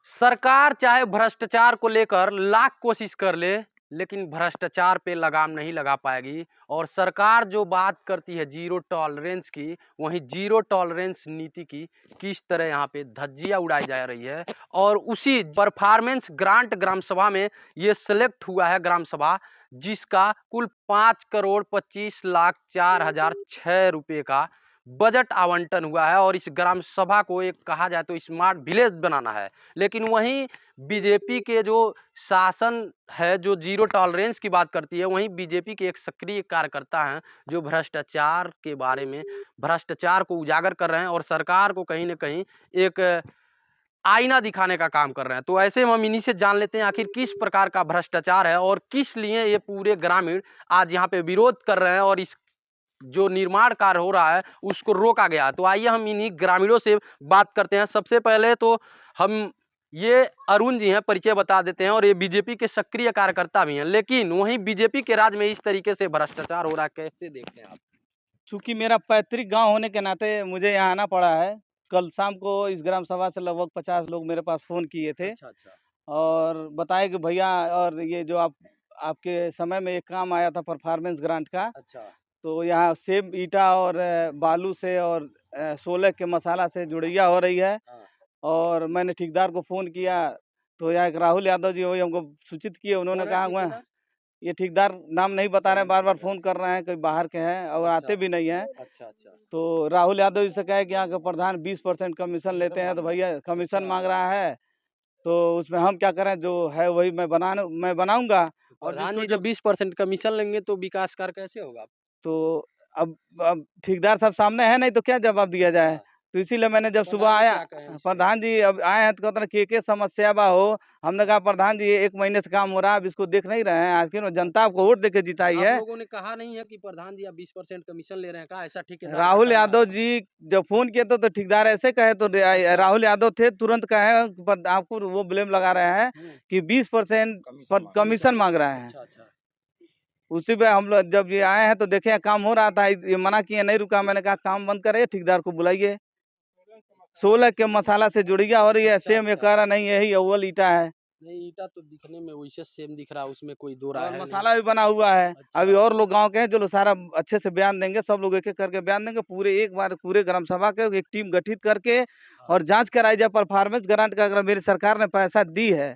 सरकार चाहे भ्रष्टाचार को लेकर लाख कोशिश कर ले, लेकिन भ्रष्टाचार पे लगाम नहीं लगा पाएगी। और सरकार जो बात करती है जीरो टॉलरेंस की, वहीं जीरो टॉलरेंस नीति की किस तरह यहाँ पे धज्जियां उड़ाई जा रही है। और उसी परफॉर्मेंस ग्रांट ग्राम सभा में ये सेलेक्ट हुआ है ग्राम सभा, जिसका कुल 5,25,04,006 रुपए का बजट आवंटन हुआ है। और इस ग्राम सभा को एक कहा जाए तो स्मार्ट विलेज बनाना है। लेकिन वहीं बीजेपी के जो शासन है, जो जीरो टॉलरेंस की बात करती है, वहीं बीजेपी के एक सक्रिय कार्यकर्ता हैं जो भ्रष्टाचार के बारे में, भ्रष्टाचार को उजागर कर रहे हैं और सरकार को कहीं ना कहीं एक आईना दिखाने का काम कर रहे हैं। तो ऐसे में हम इन्हीं से जान लेते हैं आखिर किस प्रकार का भ्रष्टाचार है और किस लिए ये पूरे ग्रामीण आज यहाँ पे विरोध कर रहे हैं और इस जो निर्माण कार्य हो रहा है उसको रोका गया। तो आइए हम इन्हीं ग्रामीणों से बात करते हैं। सबसे पहले तो हम ये अरुण जी हैं, परिचय बता देते हैं। और ये बीजेपी के सक्रिय कार्यकर्ता भी हैं, लेकिन वहीं बीजेपी के राज में इस तरीके से भ्रष्टाचार हो रहा है, कैसे देखते हैं आप? चूंकि मेरा पैतृक गांव होने के नाते मुझे यहाँ आना पड़ा है। कल शाम को इस ग्राम सभा से लगभग 50 लोग मेरे पास फ़ोन किए थे अच्छा अच्छा। और बताए कि भैया, और ये जो आपके समय में एक काम आया था परफॉर्मेंस ग्रांट का, अच्छा। तो यहाँ सेब ईटा और बालू से और सोलह के मसाला से जुड़ैया हो रही है। हाँ। और मैंने ठेकेदार को फ़ोन किया तो यहाँ एक राहुल यादव जी वही हमको सूचित किए। उन्होंने कौन है कहा मैं ठेकेदार? ये ठेकेदार नाम नहीं बता रहे हैं, बार-बार फ़ोन कर रहे हैं, कहीं बाहर के हैं और अच्छा आते भी नहीं हैं। अच्छा अच्छा। तो राहुल यादव जी से कहे कि यहाँ का प्रधान 20% कमीशन लेते हैं, तो भैया कमीशन अच्छा। मांग रहा है, तो उसमें हम क्या करें, जो है वही मैं बनाऊंगा। तो और प्रधान जिसको जी जो जब 20% कमीशन लेंगे तो विकास कार्य कैसे होगा? तो अब ठेकेदार साहब सामने है नहीं तो क्या जवाब दिया जाए। अच्छा। तो इसीलिए मैंने जब सुबह प्रधान जी आया, क्या कहें इस पे? प्रधान जी अब आए हैं तो कहते हैं के समस्या बा हो। हमने कहा प्रधान जी 1 महीने से काम हो रहा है, अब इसको देख नहीं रहे हैं, आखिर जनता अच्छा। आपको वोट देके जिताई आप है। लोगों ने कहा नहीं है कि प्रधान जी आप 20% कमीशन ले रहे हैं? कहा ऐसा ठेकेदार का राहुल कहना यादव है। जी जब फ़ोन किए थे तो ठेकेदार ऐसे कहे तो अच्छा। राहुल यादव थे, तुरंत कहे पर आपको वो ब्लेम लगा रहे हैं हम्म। कि 20% कमीशन मांग रहे हैं। अच्छा अच्छा। उसी पे हम लोग जब ये आए हैं तो देखे काम हो रहा था, ये मना किए, नहीं रुका। मैंने कहा काम बंद करिए, ठेकेदार को बुलाइए। 16 के मसाला से जुड़िया हो रही है, अच्छा सेम ये अच्छा। कह रहा नहीं यही अव्वल ईटा है नहीं, ईटा तो दिखने में वैसे सेम दिख रहा है, उसमें कोई दो राय और है नहीं। मसाला भी बना हुआ है। अभी अच्छा। और लोग गांव के हैं जो लोग सारा अच्छे से बयान देंगे, सब लोग एक एक करके बयान देंगे, पूरे एक बार पूरे ग्राम सभा के एक टीम गठित करके हाँ और जांच कराई जाए परफॉर्मेंस ग्रांट का। अगर मेरी सरकार ने पैसा दी है हाँ।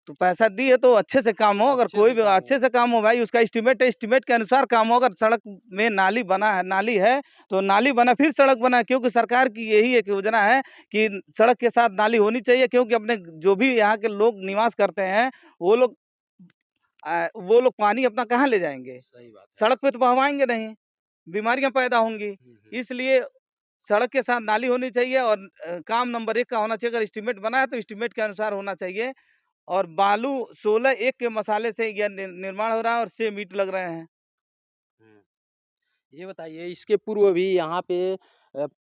तो पैसा दी है तो अच्छे से काम हो। अगर अच्छे कोई से भी काम हो। अच्छे से काम हो भाई, उसका एस्टीमेट है, एस्टीमेट के अनुसार काम हो। अगर सड़क में नाली बना है, नाली है तो नाली बना फिर सड़क बना, क्योंकि सरकार की यही एक योजना है कि सड़क के साथ नाली होनी चाहिए। क्योंकि अपने जो भी यहाँ के लोग निवास करते हैं वो लोग वो लोग पानी अपना कहाँ ले जाएंगे? सही बात है। सड़क पे तो बहवाएंगे नहीं, बीमारियां पैदा होंगी। हम्म। इसलिए सड़क के साथ नाली होनी चाहिए और काम नंबर 1 का होना चाहिए। अगर एस्टीमेट बना है तो एस्टीमेट के अनुसार होना चाहिए। और बालू 16 के मसाले से यह निर्माण हो रहा है और सेम ईंट लग रहे हैं। हम्म। ये बताइए, इसके पूर्व भी यहाँ पे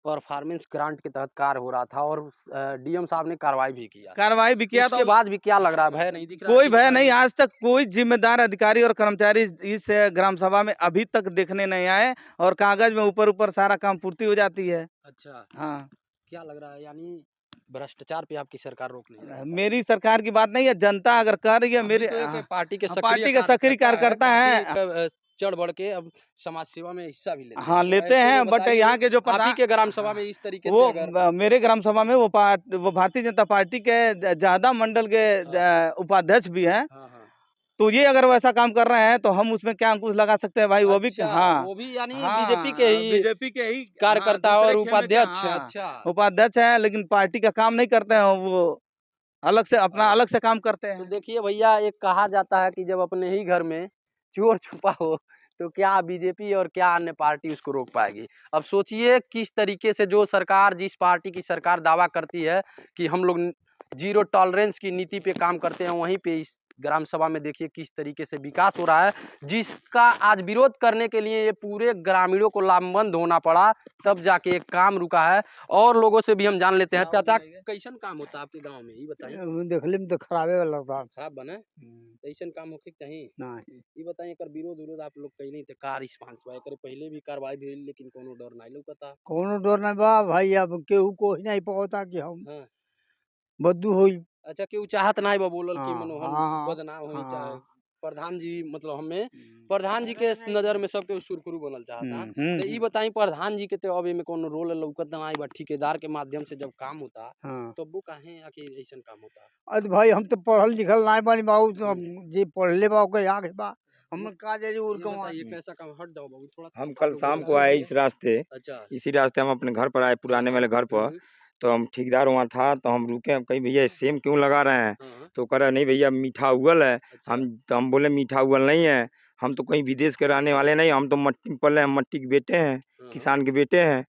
परफॉर्मेंस ग्रांट के तहत कार्य हो रहा था और डीएम साहब ने कार्रवाई भी किया। कार्रवाई भी किया था। उसके बाद भी क्या लग रहा है, भय नहीं दिख रहा है कोई भय ठेकेदार नहीं, में? आज तक कोई जिम्मेदार अधिकारी और कर्मचारी इस ग्राम सभा में अभी तक देखने नहीं आए और कागज में ऊपर ऊपर सारा काम पूर्ति हो जाती है। अच्छा। हाँ, क्या लग रहा है, यानी भ्रष्टाचार पे आपकी सरकार रोक नहीं लगा पाई? मेरी सरकार की बात नहीं है, जनता अगर कर रही है आप भी मेरे तो एक पार्टी के सक्रिय पार्टी के सक्रिय कार्यकर्ता है, कार्यकर्ता काफी हैं। चढ़ बढ़ के अब समाज सेवा में हिस्सा भी लेते हैं। हाँ, तो लेते ऐसे में हैं, बट बताइए, यहाँ के जो आप ही प्रधान, के ग्राम सभा हाँ, में इस तरीके से वो अगर मेरे ग्राम सभा में वो भारतीय जनता पार्टी के ज्यादा मंडल के हाँ उपाध्यक्ष भी हैं। हाँ हाँ। तो ये अगर वैसा काम कर रहे हैं तो हम उसमें क्या अंकुश लगा सकते हैं भाई? वो भी अच्छा, हाँ, वो भी यानी बीजेपी के हाँ, ही बीजेपी के ही, हाँ, कार्यकर्ता दूसरे और खेमे के, उपाध्यक्ष हैं। हाँ, अच्छा। उपाध्यक्ष हैं, लेकिन पार्टी का काम नहीं करते हैं वो, अलग से अपना हाँ। अलग से काम करते तो हैं। देखिए भैया, एक कहा जाता है कि जब अपने ही घर में चोर छुपा हो तो क्या बीजेपी और क्या अन्य पार्टी उसको रोक पाएगी। अब सोचिए किस तरीके से जो सरकार, जिस पार्टी की सरकार दावा करती है कि हम लोग जीरो टॉलरेंस की नीति पे काम करते हैं, वहीं पे इस ग्राम सभा में देखिए किस तरीके से विकास हो रहा है, जिसका आज विरोध करने के लिए ये पूरे ग्रामीणों को लामबंद होना पड़ा, तब जाके एक काम रुका है। और लोगों से भी हम जान लेते हैं। चाचा, कैसन काम होता है आपके गांव में, ये बताइए। देखले में तो खराबे वाला था। खराब बने ऐसन काम होके के चाहिए। नहीं, ये बताइए, एकर विरोध विरोध आप लोग कहीं नहीं थे, का रिस्पांस बा, एकर पहले भी कार्रवाई भइल लेकिन कोनो डर नहीं लौकता। कोनो डर नहीं बा भाई, अब केहू को ही नहीं पता कि हम हाँ। बद्दू होई। अच्छा केहू चाहत नाही बा बोलल कि हाँ, मनो हम हाँ, बदनाम होई चाहे हाँ। प्रधान जी मतलब हमें प्रधान जी के नज़र में सब केहू सुरखुरू बनल चाहता। तो ई हुँ। बताई प्रधान जी के तो अब एमे कौनो रोल लउकत नाई बा ठेकेदार के माध्यम से जब काम होता हाँ। तब वो काहे आखिर अइसन काम होता? अरे भाई हम तो पढ़ल लिखल नाय बानी बाबू, तो हुँ। जे पढ़ले बा ओके आगे बा। हम का जाई और ये कहवा। बताइए कैसा काम हट जाओ बाबू थोड़ा हम आप कल लोग शाम बोल को आए रहे इस रास्ते, अच्छा। इसी रास्ते हम अपने घर पर आए पुराने वाले घर पर। हुँ। तो हम ठेकेदार वहाँ था तो हम रुके, हम कहीं भैया सेम क्यों लगा रहे हैं? हाँ, तो कह रहा नहीं भैया मीठा उगल है। अच्छा। हम बोले मीठा उगल नहीं है, हम तो कहीं विदेश के रहने वाले नहीं, हम तो मट्टी में पले, हम मट्टी के बेटे हैं, हाँ, किसान के बेटे हैं।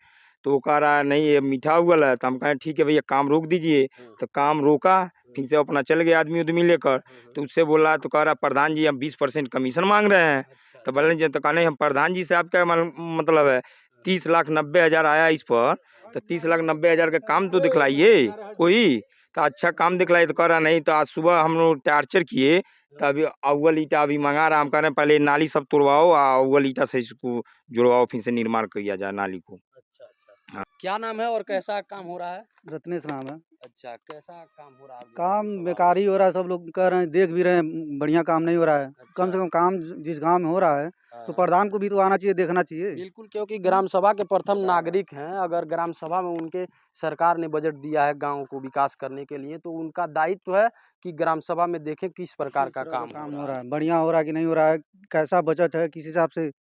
तो वो कह रहा नहीं ये मीठा उगल है। तो हम कहें ठीक है भैया काम रोक दीजिए। हाँ, तो काम रोका, फिर से अपना चल गए आदमी उदमी लेकर। हाँ, तो उससे बोला तो कह रहा प्रधान जी हम 20% कमीशन मांग रहे हैं। अच्छा, तो बोले जी तो कहा नहीं हम प्रधान जी से आपका मतलब है 30,90,000 आया इस पर, तो 30,90,000 का काम तो दिखलाइए कोई। तो अच्छा काम दिखलाई तो कह रहा नहीं। तो आज सुबह हम लोग टार्चर किए, तो अभी अव्वल ईटा अभी मंगा रहा। हम कह रहे हैं पहले नाली सब तोड़वाओ, अव्वल ईटा से इसको जुड़वाओ, फिर से निर्माण किया जाए नाली को। अच्छा, अच्छा। क्या नाम है और कैसा काम हो रहा है? रत्नेश नाम है। अच्छा, कैसा काम हो रहा है? काम बेकार ही हो रहा है, सब लोग कह रहे हैं, देख भी रहे हैं, बढ़िया काम नहीं हो रहा है। कम से अच्छा। कम काम जिस गाँव में हो रहा है, तो हाँ। प्रधान को भी तो आना चाहिए, देखना चाहिए। बिल्कुल, क्योंकि ग्राम सभा के प्रथम नागरिक हैं। अगर ग्राम सभा में उनके सरकार ने बजट दिया है गाँव को विकास करने के लिए, तो उनका दायित्व है कि ग्राम सभा में देखें किस प्रकार किस का तरह काम हो हो रहा रहा है। है, बढ़िया हो रहा है कि नहीं हो रहा है, कैसा बजट है, किस हिसाब से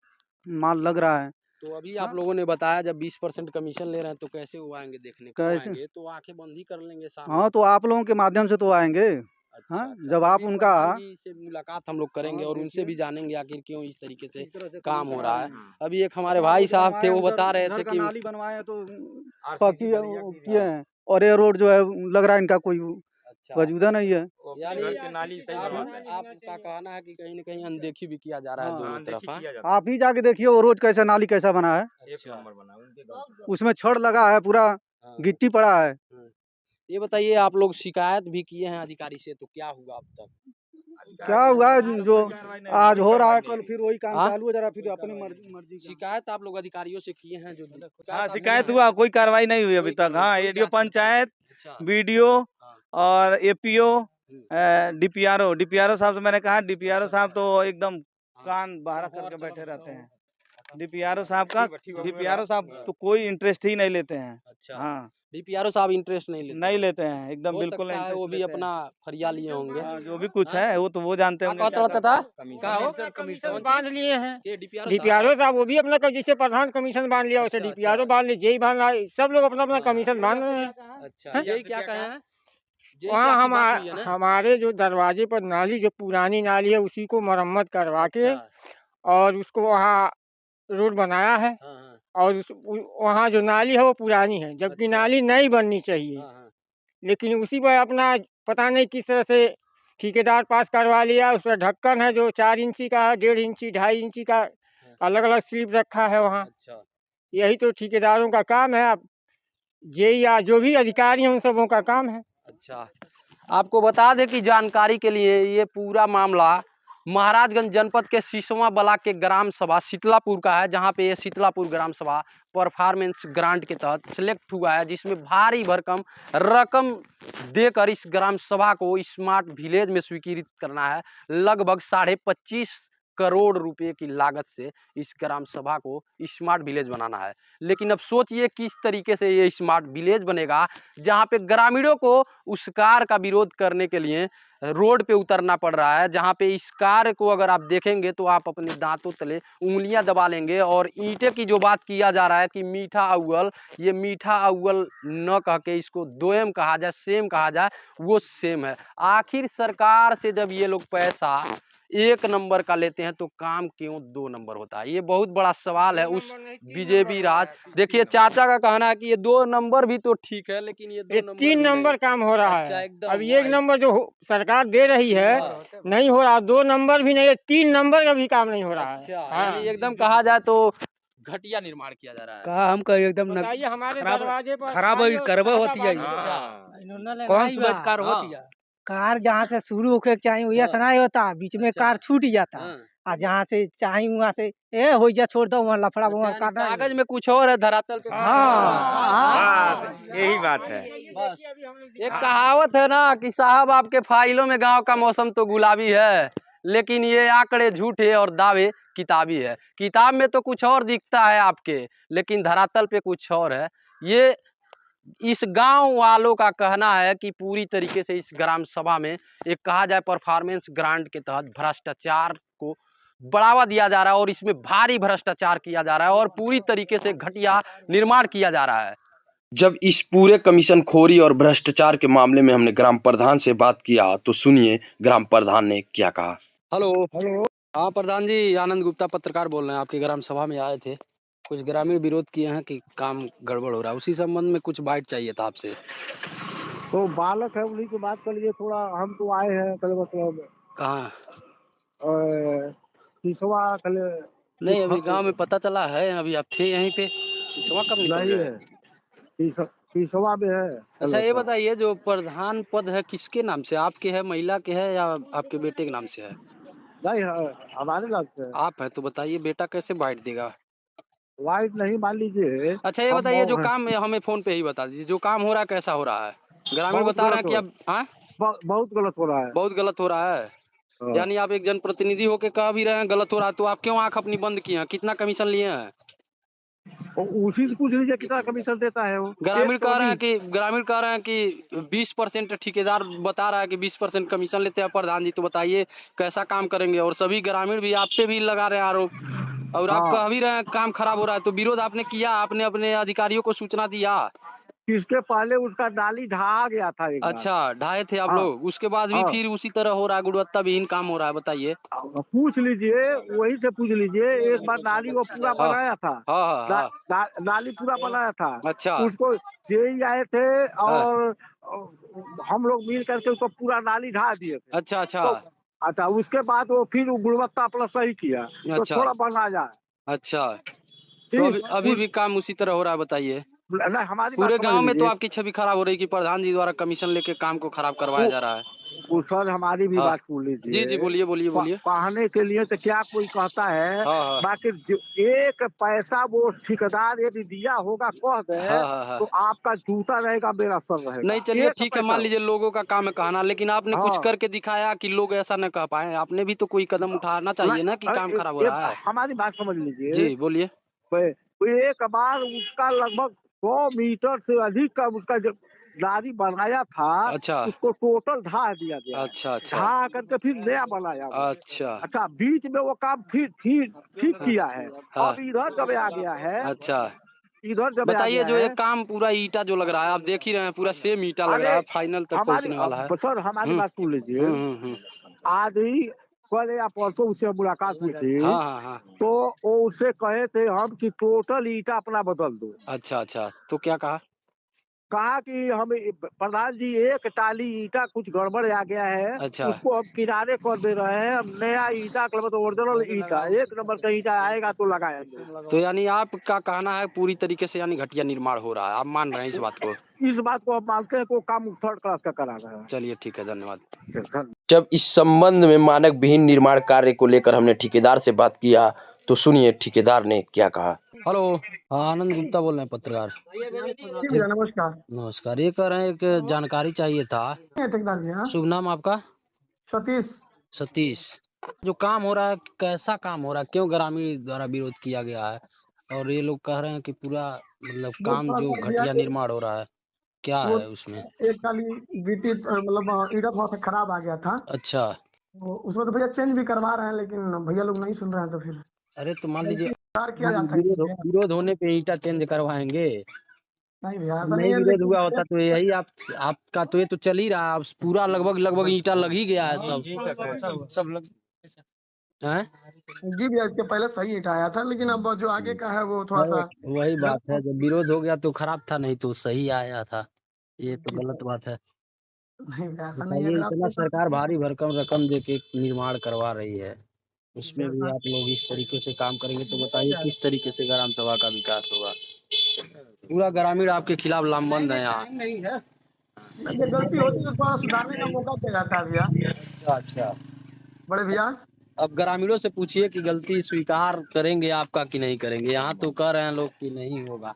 माल लग रहा है। तो अभी हाँ। आप लोगों ने बताया जब 20% कमीशन ले रहे हैं तो कैसे वो आएँगे देखने? कब कैसे? आएँगे? तो आँखें बंद ही कर लेंगे सामने। हाँ, तो आप लोगों के माध्यम से तो आएँगे। अच्छा, हाँ, अच्छा। जब आप अभी उनका प्रधान जी से मुलाकात हम लोग करेंगे हाँ, और उनसे देखिए। भी जानेंगे आखिर क्यों इस तरीके से किस तरह से काम हो करा रहा रहे है। हैं। अभी एक हमारे अपना भाई रोड साहब थे बनवाए, वो उधर बता रहे उधर थे का कि नाली बनवाए हैं, तो RCC पक्की बढ़िया किए हैं, और ये रोड जो है लग रहा है इनका कोई अच्छा वजूदा नहीं है। यानी घर के नाली सही बनवाते हैं। आपका कहना है कि कहीं न कहीं अनदेखी भी किया जा रहा है हाँ। दोनों तरफ, हाँ? किया जाता है। आप ही जाके देखिए वो रोड कैसा, नाली कैसा बना है, एक अच्छा। नंबर बना उनके घर से। उसमें छड़ लगा है, पूरा हाँ, गिट्टी पड़ा है। हाँ। ये बताइए आप लोग शिकायत भी किए हैं अधिकारी से तो क्या हुआ अब तक? क्या हुआ है, जो आज हो रहा है, कल फिर वही काम हाँ? चालू हो जा रहा है, फिर अपनी मर्जी का। शिकायत आप लोग अधिकारियों से किए हैं जो हाँ, आप शिकायत लोगों हुआ, कोई कार्रवाई नहीं हुई अभी कोई तक। कार्रवाई- हाँ, कोई एडीओ जांच पड़ताल पंचायत, नहीं। अच्छा बीडीओ हाँ और एपीओ, हम्म, डीपीआरओ साहब से मैंने कहा, डीपीआरओ साहब तो एकदम हाँ, कान बहरा और करके तरफ बैठे से रहते हो- हैं। डीपीआरओ साहब का, डीपीआरओ साहब तो कोई इंटरेस्ट ही नहीं लेते हैं। अच्छा हाँ, डीपीआरओ साहब इंटरेस्ट नहीं लेते नहीं हैं। लेते हैं, एकदम हो बिल्कुल सकता नहीं है वो इंटरेस्ट भी लेते हैं। अपना फरिया लिए होंगे। हाँ, जो भी कुछ हाँ? है वो तो वो जानते क्या होंगे कहता क्या रहता था? क्या हो? कमीशन कौन बांध चीज? लिए हैं। ये डीपीआरओ डीपीआरओ साहब वो भी अपना जैसे प्रधान कमीशन बांध लिया, वैसे अच्छा, डीपीआरओ अच्छा। बांध लिए, जेई बांध रहा, सब लोग अपना अपना हाँ, कमीशन बांध रहे हैं। अच्छा जय क्या कहे हैं? जय से वहाँ आपकी बात हुई है ना? हमारे जो दरवाजे पर नाली, जो पुरानी नाली है, उसी को मरम्मत करवा के अच्छा और उसको वहाँ रोड बनाया है। हाँ हाँ और वहाँ जो नाली है वो पुरानी है, जबकि अच्छा। नाली नई बननी चाहिए। हाँ हाँ लेकिन उसी पर अपना पता नहीं किस तरह से ठेकेदार पास करवा लिया। उसका ढक्कन है जो 4 इंची का है, 1.5 इंची, 2.5 इंची का, अलग अलग स्लिप रखा है वहाँ। अच्छा यही तो ठेकेदारों का काम है। अब जे या जो भी अधिकारी हैं उन सबों का काम है। अच्छा आपको बता दें कि जानकारी के लिए ये पूरा मामला महाराजगंज जनपद के सिसवा ब्लॉक के ग्राम सभा शीतलापुर का है, जहां पे ये शीतलापुर ग्राम सभा परफॉर्मेंस ग्रांट के तहत सिलेक्ट हुआ है, जिसमें भारी भरकम रकम देकर इस ग्राम सभा को स्मार्ट विलेज में स्वीकृत करना है। लगभग 25.5 करोड़ रुपए की लागत से इस ग्राम सभा को स्मार्ट विलेज बनाना है। लेकिन अब सोचिए किस तरीके से ये स्मार्ट विलेज बनेगा, जहां पे ग्रामीणों को उस कार का विरोध करने के लिए रोड पे उतरना पड़ रहा है, जहां पे इस कार्य को अगर आप देखेंगे तो आप अपने दांतों तले उंगलियां दबा लेंगे। और ईंटे की जो बात किया जा रहा है कि मीठा अव्वल, ये मीठा अव्वल न कह के इसको दोयम कहा जाए, सेम कहा जाए, वो सेम है। आखिर सरकार से जब ये लोग पैसा 1 नंबर का लेते हैं तो काम क्यों 2 नंबर होता है? ये बहुत बड़ा सवाल है उस बीजेपी राज। देखिए चाचा का कहना है कि ये 2 नंबर भी तो ठीक है, लेकिन ये 2 ये नंबर 3 भी नंबर नहीं। काम हो रहा अच्छा, है। एकदम अब 1 वाइड। नंबर जो सरकार दे रही है हाँ। नहीं हो रहा, 2 नंबर भी नहीं है, 3 नंबर का भी काम नहीं हो रहा है। अच्छा हाँ। यानी एकदम कहा जाए तो घटिया निर्माण किया जा रहा है। कहा हमका एकदम बताइए हमारे दरवाजे पर खराब खाली और करबे ताजा होती है। बालू अच्छा कौन सी बात कार हाँ। होती है? कार जहाँ से शुरू होके चाहिए हाँ। वैसा नहीं होता, बीच में अच्छा। कार छूट जाता है, हाँ, जहाँ से चाहे वहाँ से हो जा छोड़ दो वहाँ लफड़ा अच्छा, वहाँ यानी काटना कागज में कुछ और है, धरातल पे कुछ और हाँ बस यही बात है। बस एक कहावत है ना कि साहब आपके फाइलों में गांव का मौसम तो गुलाबी है, लेकिन ये आंकड़े झूठे और दावे किताबी है। किताब में तो कुछ और दिखता है आपके, लेकिन धरातल पे कुछ और है। ये इस गांव वालों का कहना है कि पूरी तरीके से इस ग्राम सभा में एक कहा जाए परफॉर्मेंस ग्रांट के तहत भ्रष्टाचार को बढ़ावा दिया जा रहा है और इसमें भारी भ्रष्टाचार किया जा रहा है और पूरी तरीके से घटिया निर्माण किया जा रहा है। जब इस पूरे कमीशन खोरी और भ्रष्टाचार के मामले में हमने ग्राम प्रधान से बात किया तो सुनिए ग्राम प्रधान ने क्या कहा। Hello hello. हाँ प्रधान जी, आनंद गुप्ता पत्रकार बोल रहे हैं। आपके ग्राम सभा में आए थे, कुछ ग्रामीण विरोध किए हैं कि काम गड़बड़ हो रहा है, उसी संबंध में कुछ बाइट चाहिए था आपसे। तो बालक है उन्हीं से बात कर लिए थोड़ा। हम तो आए हैं कल मतलब कहाँ? तीसवा कल नहीं, अभी गांव में पता चला है, अभी आप थे यहीं पे, सिसवा कब निकल नहीं गए? है। तीसवा में है। अच्छा ये बताइए, जो प्रधान पद है किसके नाम से, आपके है, महिला के है या आपके बेटे के नाम से है? नहीं हमारे नाम से है। आप है तो बताइए, बेटा कैसे बाइट देगा? वाइट नहीं मान लीजिए। अच्छा ये हम बताइए, जो हैं। काम हमें फोन पे ही बता दीजिए, जो काम हो रहा है कैसा हो रहा है? ग्रामीण बहुत बता रहे हैं गलत कि हो अब हाँ बहुत गलत हो रहा है। बहुत गलत हो रहा है। हाँ। यानी आप एक जनप्रतिनिधि होके कह भी रहे हैं गलत हो रहा है, तो आप क्यों आंख अपनी बंद किए हैं? कितना कमीशन लिए हैं? और उसी से पूछ लीजिए कितना कमीशन देता है वो। ग्रामीण कह रहे हैं 120। कि 20% ठेकेदार बता रहा है कि 20% कमीशन लेते हैं प्रधान जी, तो बताइए कैसा काम करेंगे? और सभी ग्रामीण भी आप पे भी लगा रहे हैं आरोप, और आप हाँ। कह भी रहे हैं काम खराब हो रहा है, तो विरोध आपने किया, आपने अपने अधिकारियों को सूचना दिया? किसके पहले उसका नाली ढहा गया था एक बार। अच्छा, ढाए थे आप हाँ लोग, उसके बाद भी हाँ। फिर उसी तरह हो रहा है, गुणवत्ता विहीन काम हो रहा है, बताइए। पूछ लीजिए, वही से पूछ लीजिए। एक बार नाली वो पूरा हाँ बनाया था। हाँ हाँ ना, हाँ। नाली पूरा बनाया था। अच्छा उसको जेई आए थे हाँ, और हम लोग मिल करके उसको पूरा नाली ढा दिए थे। अच्छा अच्छा तो अच्छा उसके बाद वो फिर वो गुणवत्ता प्लस सही किया तो अच्छा थोड़ा बना जाए। अच्छा। तो ठीक अभी भी काम उसी तरह हो रहा है, बताइए। नहीं हमारी बात पूरे समझ गांव में तो लीजिए। आपकी छवि खराब हो रही कि प्रधान जी द्वारा कमीशन लेके काम को खराब करवाया वो जा रहा है। वो सर हमारी भी हाँ बात सुन जी जी, लीजिए। बोलिए बोलिए बोलिए। कहने के लिए तो क्या कोई कहता है। हाँ हाँ बाकी एक पैसा वो ठेकेदार यदि दिया होगा कह दे हाँ हाँ हाँ। तो आपका जूता रहेगा मेरा सर नहीं रहेगा। चलिए एक ठीक है, मान पैसा। लीजिए लोगों का काम है कहना, लेकिन आपने कुछ हाँ करके दिखाया कि लोग ऐसा न कह पाए। आपने भी तो कोई कदम उठाना चाहिए ना कि काम खराब हो रहा है। हमारी बात समझ लीजिए। जी बोलिए। एक बार उसका लगभग 100 मीटर से अधिक का उसका जो नाली बनाया था अच्छा उसको टोटल ढा दिया गया है। अच्छा अच्छा ढा करके फिर नया बनाया वो। अच्छा अच्छा बीच में वो काम फिर ठीक किया है। हाँ अब इधर जब आ गया है। अच्छा। इधर जब आ बताइए, गया जो ये है। काम पूरा ईटा जो लग रहा है, आप देख ही रहे हैं, पूरा सेम ईटा लग रहा अरे है, फाइनल तक हमारी पहुंचने वाला है। सर हमारी हम्म बात सुन लीजिए। हम्म। आज ही कल या परसों उससे मुलाकात हुई थी। हाँ हाँ हाँ। तो वो उससे कहे थे हम कि टोटल ईटा अपना बदल दो। अच्छा अच्छा, तो क्या कहा? कहा कि हम प्रधान जी एक टाली ईटा कुछ गड़बड़ आ गया है अच्छा उसको हम किनारे कर दे रहे हैं। हम नया ईटा मतलब ओरिजिनल ईटा 1 नंबर का ईटा आएगा तो लगाएंगे। तो यानी आपका कहना है पूरी तरीके से यानी घटिया निर्माण हो रहा है, आप मान रहे हैं इस बात को? इस बात को हम मानते हैं कि वो काम थर्ड क्लास का करा रहा चलिए ठीक है, धन्यवाद। है। जब इस संबंध में मानक विहीन निर्माण कार्य को लेकर हमने ठेकेदार से बात किया तो सुनिए ठेकेदार ने क्या कहा। हेलो, हाँ आनंद गुप्ता बोल रहे हैं, पत्रकार। नमस्कार। नमस्कार, ये कह रहे हैं एक जानकारी चाहिए था। ठेकेदार भैया शुभ नाम आपका? सतीश। सतीश। जो काम हो रहा है कैसा काम हो रहा है, क्यों ग्रामीण द्वारा विरोध किया गया है? और ये लोग कह रहे हैं कि पूरा मतलब वो काम थोड़ा जो सा भैया घटिया निर्माण हो रहा है, क्या वो है उसमें? एक टाली गिट्टी मतलब ईटा थोड़ा सा खराब आ गया था। अच्छा। तो उसमें तो भैया चेंज भी करवा रहे हैं लेकिन भैया लोग नहीं सुन रहे हैं तो फिर अरे तो मान लीजिए सुधार किया जाता है भैया। विरोध होने पे ईटा चेंज करवाएंगे? नहीं भैया ऐसा नहीं नहीं है विरोध लेकिन हुआ होता तो यही आपका तो ये तो चल ही रहा है, अब पूरा लगभग ईटा लग ही गया है सब लग हैं? जी भैया इसके पहले सही ईटा आया था लेकिन अब जो आगे का है वो थोड़ा सा वही बात है, जब विरोध हो गया तो खराब था, नहीं तो सही आया था, ये तो गलत बात है। नहीं भैया ऐसा नहीं है। बताइए, अगर इतना आपको सरकार भारी भरकम रकम दे के निर्माण करवा रही है, उसमें भी ऐसा आप लोग इस तरीके से काम करेंगे तो बताइए किस तरीके से ग्राम सभा का विकास होगा? पूरा ग्रामीण आपके खिलाफ लामबंद है यहाँ। ये गलती होती है तो थोड़ा सुधारने का मौका दिया जाता है भैया। अच्छा अच्छा। बड़े भैया अब ग्रामीणों से पूछिए कि गलती स्वीकार करेंगे आपका कि नहीं करेंगे। यहाँ तो कह रहे हैं लोग कि नहीं होगा।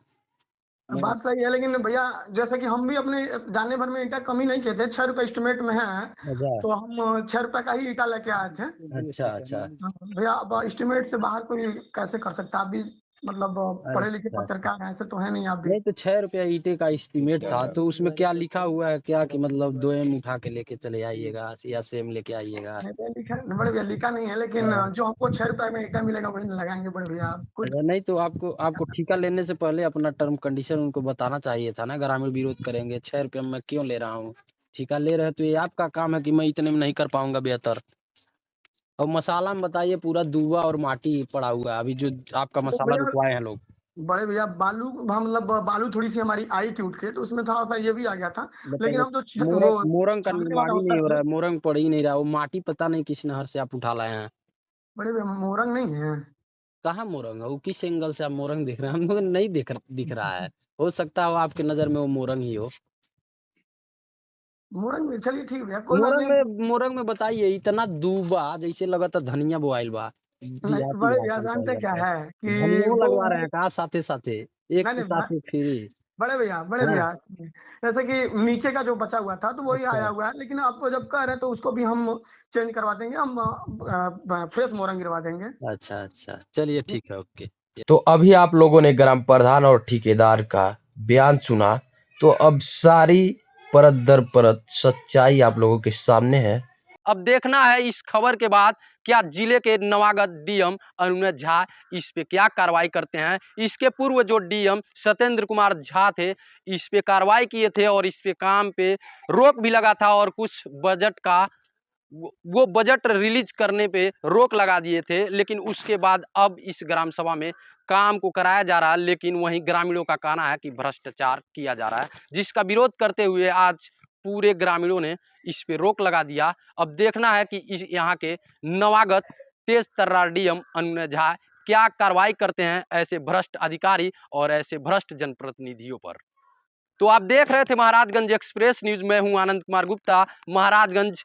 मेरा बात सही है, लेकिन भैया जैसे कि हम भी अपने जाने भर में ईटा कमी नहीं किए थे, 6 रुपए एस्टिमेट में है, अच्छा तो हम 6 रुपए का ही ईटा लेके आए थे। अच्छा अच्छा हाँ, भैया अब एस्टिमेट से बाहर कोई कैसे कर सकता है? आप भी मतलब पढ़े लिखे अच्छा। पत्रकार हैं, ऐसे तो है नहीं आप भी। नहीं तो 6 रुपया ईंटे का एस्टीमेट था, तो उसमें क्या लिखा हुआ है क्या कि मतलब 2M उठा के लेके चले आइएगा या सेम लेके आइएगा। नहीं तो लिखा बड़े भैया लिखा नहीं है, लेकिन जो हमको 6 रुपए में ईटा मिलेगा वही लगाएंगे बड़े भैया। कुछ अच्छा, नहीं तो आपको आपको ठेका लेने से पहले अपना टर्म कंडीशन उनको बताना चाहिए था ना। ग्रामीण विरोध करेंगे 6 रुपये में क्यों ले रहा हूँ। ठेका ले रहे हैं तो ये आपका काम है कि मैं इतने में नहीं कर पाऊंगा बेहतर। और मसाला में बताइए पूरा दूबा और माटी पड़ा हुआ है अभी जो आपका तो मसाला भैया, रुकवाए हैं लोग। बड़े भैया बालू, मतलब बालू थोड़ी सी हमारी आई थी उठ के, तो उसमें थोड़ा सा ये भी आ गया था। लेकिन बताइए हम जो वो मोरंग मोरंग का छानने निर्माण वाला ही होता नहीं हो है, रहा है। मोरंग पड़ ही नहीं रहा है। वो माटी पता नहीं किस नहर से आप उठा लाए हैं। बड़े भैया मोरंग नहीं है। कहाँ मोरंग है? वो किस एंगल से आप मोरंग दिख रहे हैं? हम लोग नहीं दिख रहा है। हो सकता है वो आपके नजर में वो मोरंग ही हो। मोरंग भी चलिए ठीक भैया, कोई बात नहीं। मोरंग में बताइए इतना दूबा जैसे लगा था धनिया बोआइल बा। नहीं देहाती बड़े भैया भाषा में कहल जानते क्या जाता है। है कि धनिया वो लगवा रहे हैं कहा साथे साथे। एक नहीं के नहीं साथ एक फ्री। बड़े हाँ भैया जैसे कि नीचे का जो बचा हुआ था तो वही अच्छा आया हुआ है, लेकिन आपको जब कह रहे हैं तो उसको भी हम चेंज करवा देंगे, हम फ्रेश मोरंग गिरवा देंगे। अच्छा अच्छा चलिए ठीक है ओके। तो अभी आप लोगों ने ग्राम प्रधान और ठेकेदार का बयान सुना, तो अब सारी परत दर परत सच्चाई आप लोगों के सामने है। अब देखना है इस खबर के बाद क्या जिले के नवागत डीएम अनुज झा इस पे क्या कार्रवाई करते हैं। इसके पूर्व जो डीएम सत्येंद्र कुमार झा थे इस पे कार्रवाई किए थे और इस पे काम पे रोक भी लगा था और कुछ बजट का वो बजट रिलीज करने पे रोक लगा दिए थे। लेकिन उसके बाद अब इस ग्राम सभा में काम को कराया जा रहा है, लेकिन वहीं ग्रामीणों का कहना है कि भ्रष्टाचार किया जा रहा है, जिसका विरोध करते हुए आज पूरे ग्रामीणों ने इस पे रोक लगा दिया। अब देखना है कि इस यहाँ के नवागत तेज तर्रार डीएम अनुज झा क्या कार्रवाई करते हैं ऐसे भ्रष्ट अधिकारी और ऐसे भ्रष्ट जनप्रतिनिधियों पर। तो आप देख रहे थे महाराजगंज एक्सप्रेस न्यूज में हूं आनंद कुमार गुप्ता, महाराजगंज।